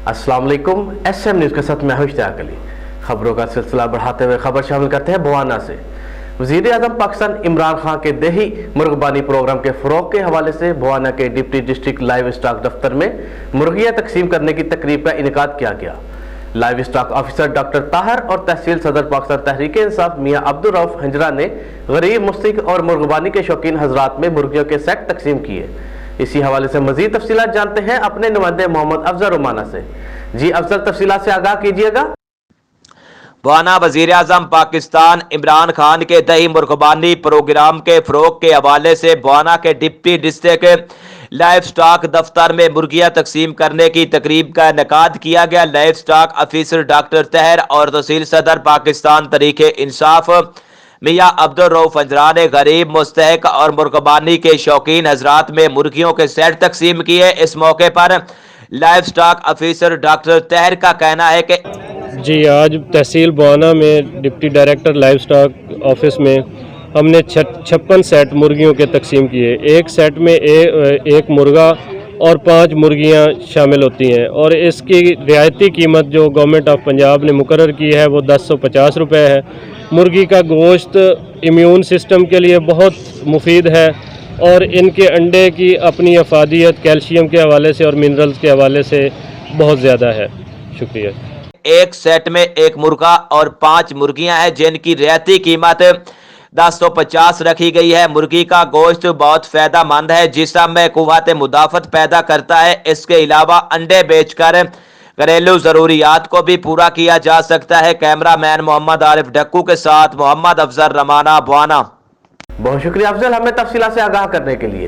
अस्सलाम वालेकुम। SM news के साथ मैं हूं इश्तियाक अली। खबरों का सिलसिला बढ़ाते हुए खबर शामिल करते हैं बवाना से। वज़ीर आज़म पाकिस्तान इमरान खान के दही मुर्गबानी प्रोग्राम के फ़रोग़ के हवाले से बवाना के डिप्टी डिस्ट्रिक्ट लाइव स्टॉक दफ्तर में मुर्गियाँ तकसीम करने की तकरीब का इनेकाद किया गया। Livestock officer doctor Tahir और तहसील सदर पाकिस्तान तहरीक इंसाफ मियाँ अब्दुल रऊफ हंजरा ने गरीब, मुस्तहिक और मुर्गबानी के शौकीन हजरात में मुर्गियों के सेट तकसीम किए। इसी हवाले से मजीद तफसीलात जानते हैं अपने नुमाइंदे मोहम्मद अफजल रोमाना से। जी अफजल, तफसीलात से आगाह कीजिएगा। बवाना वजीर आज़म पाकिस्तान इमरान खान के दही मुर्गबानी प्रोग्राम के फ़रोग़ के हवाले से बवाना के डिप्टी डिस्ट्रिक्ट लाइव स्टॉक दफ्तर में मुर्गियाँ तकसीम करने की तकरीब का इनेकाद किया गया। लाइव स्टॉक ऑफिसर डॉक्टर तहर और तहसील सदर पाकिस्तान तहरीक इंसाफ मियाँ अब्दुल रऊफ हंजरा ने गरीब, मुस्तहिक और मुर्गबानी के शौकीन हजरात में मुर्गियों के सेट तकसीम किए। इस मौके पर लाइव स्टॉक ऑफिसर डॉक्टर तहर का कहना है कि जी आज तहसील बवाना में deputy director live stock office में हमने 56 सेट मुर्गियों के तकसीम किए। एक सेट में एक मुर्गा और 5 मुर्गियां शामिल होती हैं और इसकी रियायती कीमत जो गवर्नमेंट ऑफ पंजाब ने मुकर्रर की है वो 1050 रुपये है। मुर्गी का गोश्त इम्यून सिस्टम के लिए बहुत मुफीद है और इनके अंडे की अपनी अफादियत कैल्शियम के हवाले से और मिनरल्स के हवाले से बहुत ज़्यादा है। शुक्रिया। एक सेट में एक मुर्गा और 5 मुर्गियां हैं जिनकी रियायती कीमत 1050 रखी गई है। मुर्गी का गोश्त बहुत फायदेमंद है, जिस्म में कुव्वत मुदाफ़त पैदा करता है। इसके अलावा अंडे बेचकर घरेलू ज़रूरियात को भी पूरा किया जा सकता है। कैमरा मैन मोहम्मद आरिफ ढक्कू के साथ मोहम्मद अफजल रमाना बवाना। बहुत शुक्रिया अफजल, हमें तफसीलात से आगाह करने के लिए।